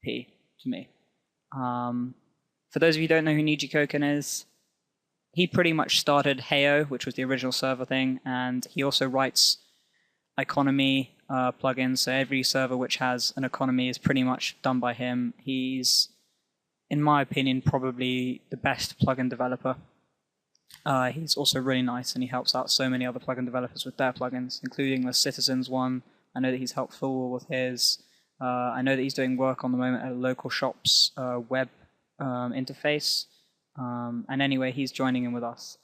to me. For those of you who don't know who Niji Koken is, he pretty much started Heyo, which was the original server thing, and he also writes economy plugins. So every server which has an economy is pretty much done by him. He's, in my opinion, probably the best plugin developer. He's also really nice, and he helps out so many other plugin developers with their plugins, including the Citizens one. I know that he's helpful with his. I know that he's doing work on the moment at a local shop's web interface. And anyway, he's joining in with us.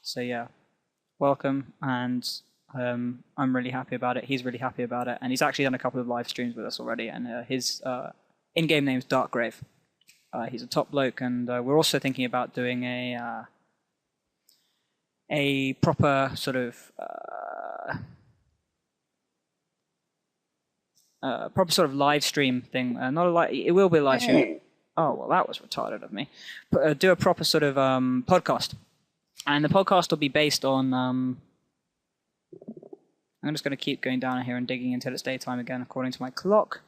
So yeah, welcome, and I'm really happy about it. He's really happy about it, and he's actually done a couple of live streams with us already, and his in-game name is Darkgrave. He's a top bloke, and we're also thinking about doing a proper sort of live stream thing. Not a it will be a live stream. Oh, well, that was retarded of me. But, do a proper sort of podcast. And the podcast will be based on... I'm just going to keep going down here and digging until it's daytime again, according to my clock.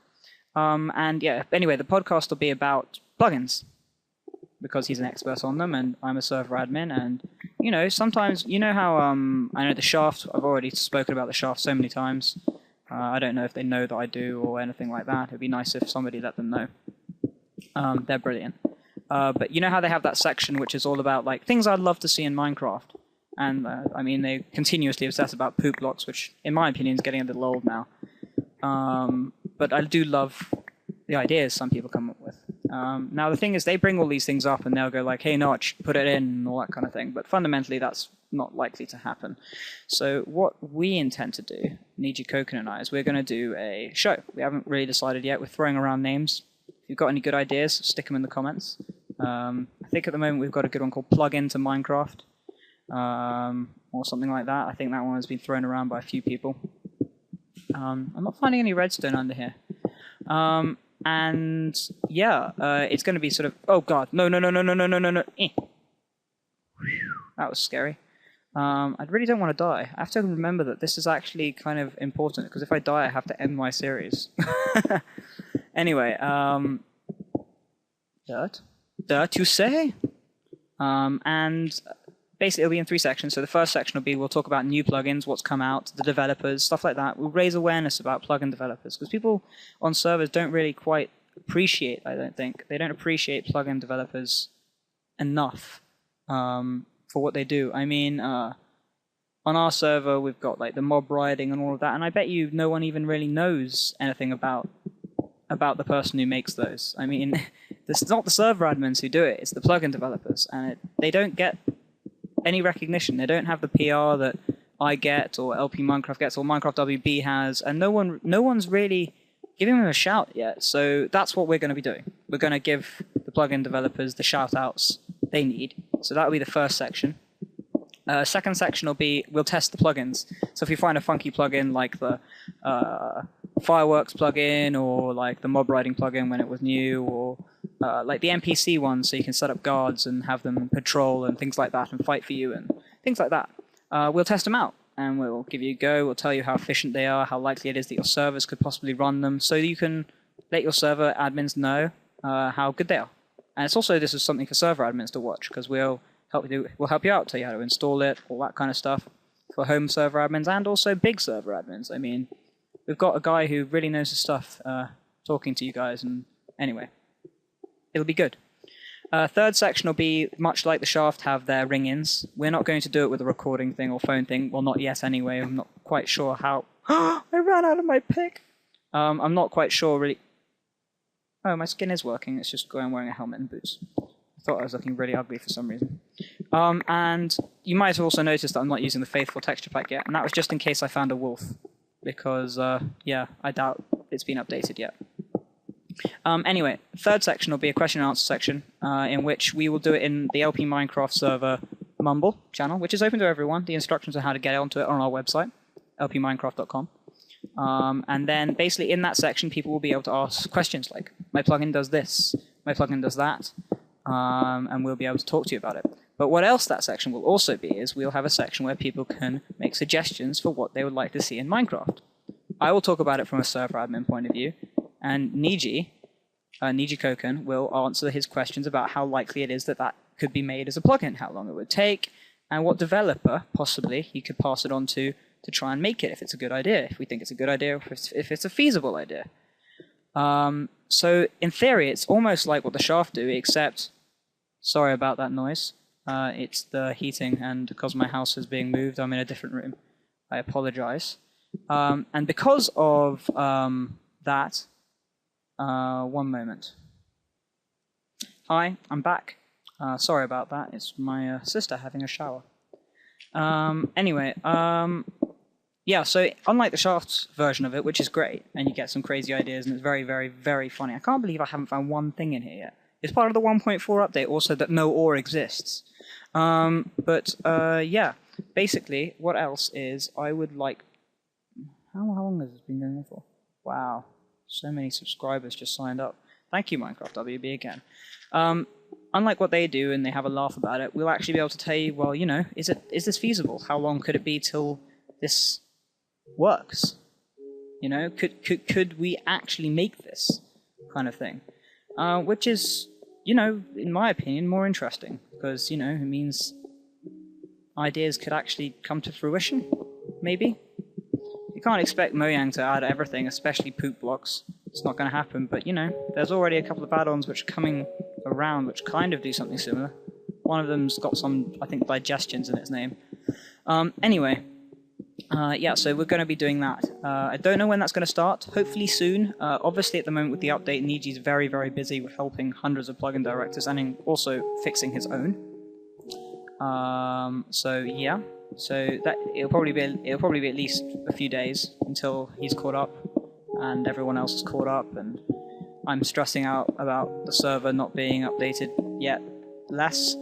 And yeah, anyway, the podcast will be about plugins, because he's an expert on them, and I'm a server admin. And, you know, sometimes, you know how... I know the Shaft, I've already spoken about the Shaft so many times. I don't know if they know that I do or anything like that. It'd be nice if somebody let them know. They're brilliant. But you know how they have that section which is all about like things I'd love to see in Minecraft, and I mean they continuously obsess about poop blocks, which in my opinion is getting a little old now. But I do love the ideas some people come up with. Now the thing is, they bring all these things up and they'll go like, "Hey Notch, put it in," and all that kind of thing. But fundamentally, that's not likely to happen. So what we intend to do, Niji Koken and I, is we're going to do a show. We haven't really decided yet. We're throwing around names. If you've got any good ideas, stick them in the comments. I think at the moment we've got a good one called Plug Into Minecraft, or something like that. I think that one has been thrown around by a few people. I'm not finding any redstone under here. And yeah, it's going to be sort of... Oh god, no. Eh. That was scary. I really don't want to die. I have to remember that this is actually kind of important, because if I die I have to end my series. Anyway, dirt you say? And basically it'll be in 3 sections. So the first section will be, we'll talk about new plugins, what's come out, the developers, stuff like that. We'll raise awareness about plugin developers, because people on servers don't really quite appreciate, I don't think, they don't appreciate plugin developers enough for what they do. I mean, on our server we've got like the mob riding and all of that, and I bet you no one even really knows anything about the person who makes those. I mean, it's not the server admins who do it, it's the plugin developers, and they don't get any recognition. They don't have the PR that I get, or LP Minecraft gets, or Minecraft WB has, and no one's really giving them a shout yet. So that's what we're going to be doing. We're going to give the plugin developers the shout-outs they need. So that'll be the first section. Second section will be, we'll test the plugins. So if you find a funky plugin like the Fireworks plugin, or like the mob riding plugin when it was new, or like the NPC one, so you can set up guards and have them patrol and things like that and fight for you and things like that. We'll test them out and we'll give you a go. We'll tell you how efficient they are, how likely it is that your servers could possibly run them, so you can let your server admins know how good they are. And it's also, this is something for server admins to watch, because we'll help you out, tell you how to install it, all that kind of stuff for home server admins and also big server admins. I mean, we've got a guy who really knows his stuff talking to you guys, and anyway, it'll be good. Third section will be, much like the Shaft have their ring-ins. We're not going to do it with a recording thing or phone thing. Well, not yet anyway. I'm not quite sure how... I ran out of my pick! I'm not quite sure really... Oh, my skin is working. It's just I'm wearing a helmet and boots. I thought I was looking really ugly for some reason. And you might have also noticed that I'm not using the Faithful texture pack yet, and that was just in case I found a wolf. Because, yeah, I doubt it's been updated yet. Anyway, third section will be a question and answer section, in which we will do it in the LP Minecraft server Mumble channel, which is open to everyone. The instructions on how to get onto it are on our website, lpminecraft.com. And then basically in that section, people will be able to ask questions like, my plugin does this, my plugin does that, and we'll be able to talk to you about it. But what else that section will also be is we'll have a section where people can make suggestions for what they would like to see in Minecraft. I will talk about it from a server admin point of view, and Niji Nijikoken will answer his questions about how likely it is that that could be made as a plugin, how long it would take, and what developer, possibly, he could pass it on to try and make it if it's a good idea, if we think it's a good idea, if it's a feasible idea. So in theory, it's almost like what the Shaft do, except, sorry about that noise, it's the heating, and because my house is being moved, I'm in a different room. I apologize. And because of that, one moment. Hi, I'm back. Sorry about that. It's my sister having a shower. Anyway, yeah, so unlike the Shaft version of it, which is great, and you get some crazy ideas, and it's very, very, very funny. I can't believe I haven't found one thing in here yet. It's part of the 1.4 update also that no ore exists. Yeah, basically, what else is I would like... How long has this been going on for? Wow, so many subscribers just signed up. Thank you, Minecraft WB, again. Unlike what they do, and they have a laugh about it, we'll actually be able to tell you, well, you know, is this feasible? How long could it be till this works? You know, could we actually make this kind of thing? Which is, you know, in my opinion, more interesting, because, you know, it means ideas could actually come to fruition, maybe. You can't expect Mojang to add everything, especially poop blocks. It's not going to happen, but, you know, there's already a couple of add-ons which are coming around which kind of do something similar. One of them's got some, I think, digestions in its name. Anyway, yeah, so we're going to be doing that. I don't know when that's going to start. Hopefully soon. Obviously, at the moment with the update, Niji's very, very busy with helping hundreds of plugin directors and also fixing his own. So yeah, so that it'll probably be at least a few days until he's caught up and everyone else is caught up, and I'm stressing out about the server not being updated yet less.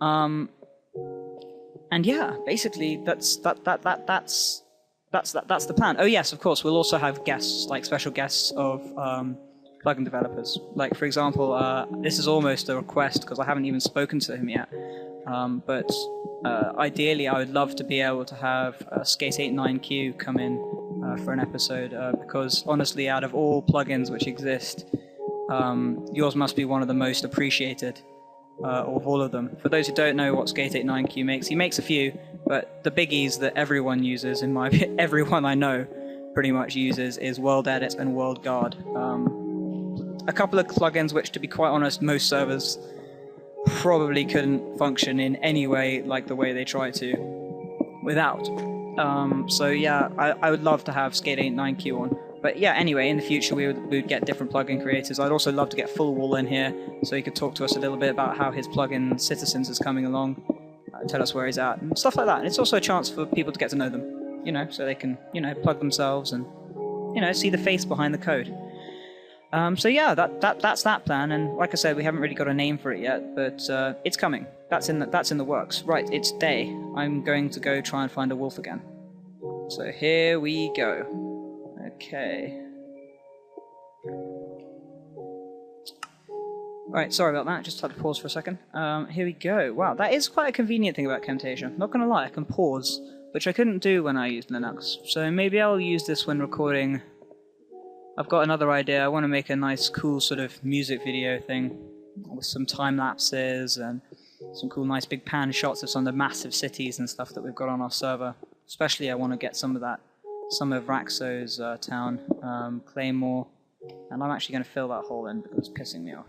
And yeah, basically that's the plan. Oh yes, of course, we'll also have guests, like special guests of plugin developers. Like, for example, this is almost a request because I haven't even spoken to him yet. But ideally, I would love to be able to have Skate89Q come in for an episode, because honestly, out of all plugins which exist, yours must be one of the most appreciated of all of them. For those who don't know what Skate89Q makes, he makes a few, but the biggies that everyone uses, in my everyone I know pretty much uses, is World Edit and World Guard. A couple of plugins which, to be quite honest, most servers probably couldn't function in any way like the way they try to without. So yeah, I would love to have Skate89Q on. But yeah, anyway, in the future we would get different plugin creators. I'd also love to get Full Wall in here so he could talk to us a little bit about how his plugin Citizens is coming along, tell us where he's at, and stuff like that. And it's also a chance for people to get to know them, you know, so they can, you know, plug themselves and, you know, see the face behind the code. So yeah, that's that plan, and like I said, we haven't really got a name for it yet, but it's coming. That's in the works. Right, it's day. I'm going to go try and find a wolf again. So here we go. Okay. Alright, sorry about that, just had to pause for a second. Here we go. Wow, that is quite a convenient thing about Camtasia. Not gonna lie, I can pause, which I couldn't do when I used Linux. So maybe I'll use this when recording. I've got another idea. I want to make a nice, cool sort of music video thing with some time lapses and some cool, nice big pan shots of some of the massive cities and stuff that we've got on our server. Especially, I want to get some of Raxo's town, Claymore, and I'm actually going to fill that hole in because it's pissing me off.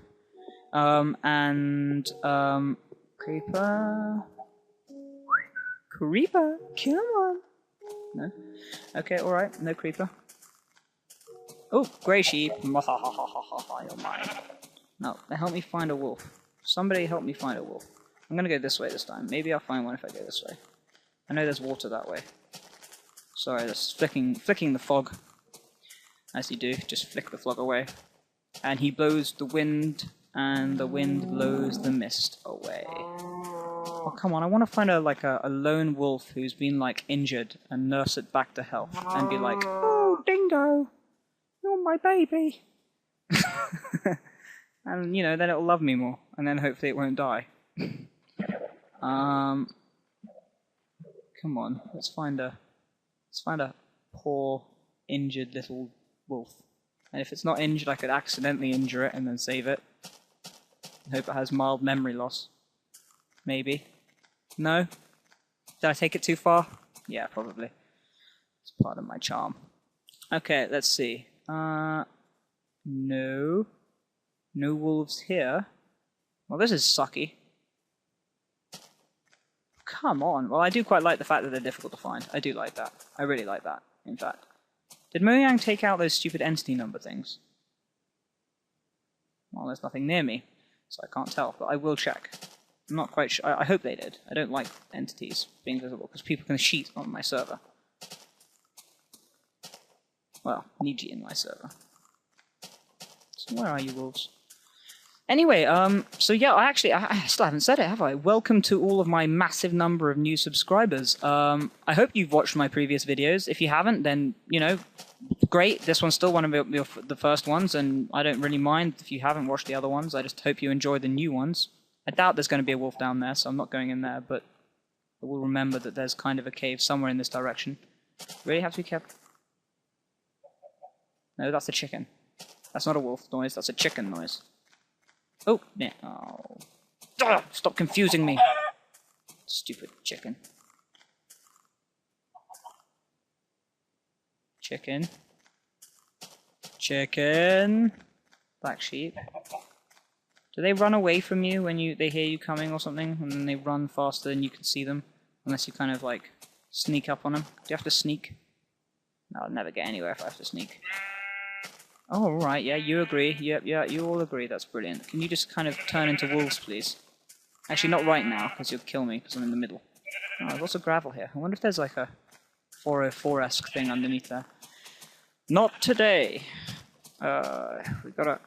Creeper, come on. No. Okay, all right, no creeper. Oh, grey sheep. You're mine. No, help me find a wolf. Somebody help me find a wolf. I'm gonna go this way this time. Maybe I'll find one if I go this way. I know there's water that way. Sorry, that's flicking the fog. As you do, just flick the fog away. And he blows the wind, and the wind blows the mist away. Oh, come on, I want to find a lone wolf who's been, like, injured and nurse it back to health. And be like, oh, Dingo! You're my baby. And, you know, then it'll love me more. And then hopefully it won't die. Come on, let's find a poor, injured little wolf. And if it's not injured, I could accidentally injure it and then save it. I hope it has mild memory loss. Maybe. No? Did I take it too far? Yeah, probably. It's part of my charm. Okay, let's see. No. No wolves here. Well, this is sucky. Come on. Well, I do quite like the fact that they're difficult to find. I do like that. I really like that, in fact. Did Mojang take out those stupid entity number things? Well, there's nothing near me, so I can't tell, but I will check. I'm not quite sure. I hope they did. I don't like entities being visible, because people can cheat on my server. Well, Niji in my server. So where are you, wolves? Anyway, so yeah, I still haven't said it, have I? Welcome to all of my massive number of new subscribers. I hope you've watched my previous videos. If you haven't, then, you know, great. This one's still one of the first ones, and I don't really mind if you haven't watched the other ones. I just hope you enjoy the new ones. I doubt there's going to be a wolf down there, so I'm not going in there, but I will remember that there's kind of a cave somewhere in this direction. Really have to be careful. No, that's a chicken. That's not a wolf noise, that's a chicken noise. Oh, yeah. Oh. Ugh, stop confusing me. Stupid chicken. Chicken. Chicken. Black sheep. Do they run away from you when they hear you coming or something? And then they run faster than you can see them? Unless you kind of like sneak up on them. Do you have to sneak? No, I'll never get anywhere if I have to sneak. Oh, right, yeah, you agree. Yep, yeah, you all agree. That's brilliant. Can you just kind of turn into wolves, please? Actually, not right now, because you'll kill me, because I'm in the middle. Oh, there's lots of gravel here. I wonder if there's like a 404-esque thing underneath there. Not today. We gotta...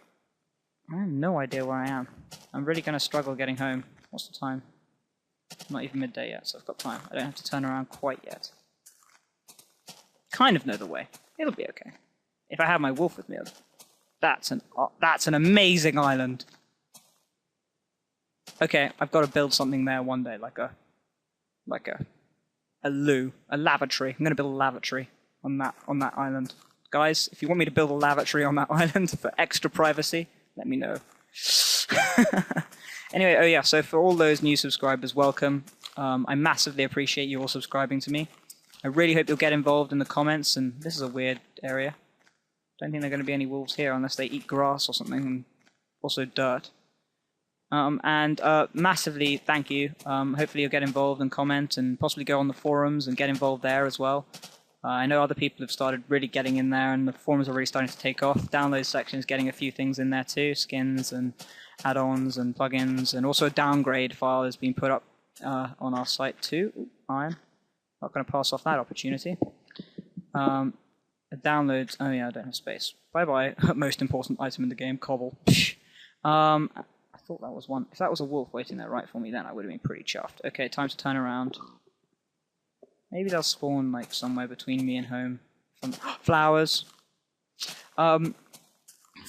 I have no idea where I am. I'm really gonna struggle getting home. What's the time? Not even midday yet, so I've got time. I don't have to turn around quite yet. Kind of know the way. It'll be okay. If I have my wolf with me, that's an amazing island. Okay, I've got to build something there one day, like a loo, a lavatory. I'm going to build a lavatory on that island. Guys, if you want me to build a lavatory on that island for extra privacy, let me know. Anyway, oh yeah, so for all those new subscribers, welcome. I massively appreciate you all subscribing to me. I really hope you'll get involved in the comments, and this is a weird area. Don't think there are going to be any wolves here unless they eat grass or something, and also dirt. Massively thank you. Hopefully you'll get involved and comment and possibly go on the forums and get involved there as well. I know other people have started really getting in there, and the forums are really starting to take off. Download section is getting a few things in there too, skins and add-ons and plugins, and also a downgrade file has been put up on our site too. Ooh, iron. Not going to pass off that opportunity. Downloads. Oh yeah, I don't have space. Bye bye. Most important item in the game, cobble. I thought that was one. If that was a wolf waiting there right for me, then I would have been pretty chuffed. Okay, time to turn around. Maybe they'll spawn like somewhere between me and home. Flowers. For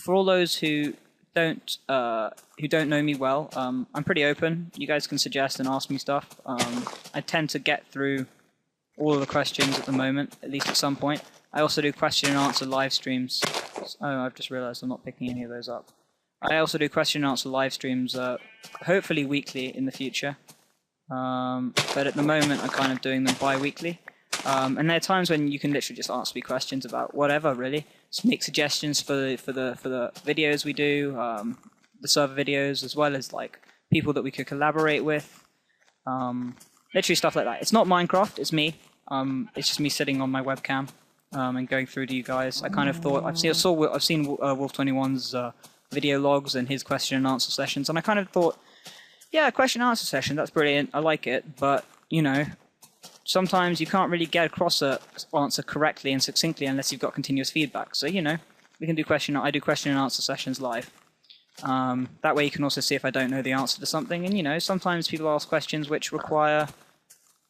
all those who don't know me well, I'm pretty open. You guys can suggest and ask me stuff. I tend to get through all of the questions at the moment, at least at some point. I also do question and answer live streams. Oh, I've just realized I'm not picking any of those up. I also do question and answer live streams, hopefully weekly in the future. But at the moment, I'm kind of doing them bi-weekly. And there are times when you can literally just ask me questions about whatever, really. Just make suggestions for the videos we do, the server videos, as well as like people that we could collaborate with. Literally stuff like that. It's not Minecraft, it's me. It's just me sitting on my webcam and going through to you guys. I kind of thought I've seen Wolf21's video logs and his question and answer sessions, and I kind of thought, yeah, question and answer session, that's brilliant. I like it, but you know, sometimes you can't really get across an answer correctly and succinctly unless you've got continuous feedback. So you know, we can do I do question and answer sessions live. That way you can also see if I don't know the answer to something, and you know, sometimes people ask questions which require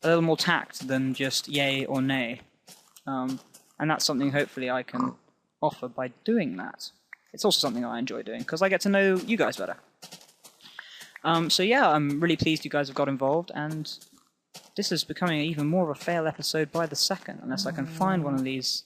a little more tact than just yay or nay. And that's something hopefully I can offer by doing that. It's also something I enjoy doing, because I get to know you guys better. So yeah, I'm really pleased you guys have got involved, and this is becoming even more of a fail episode by the second, unless I can find one of these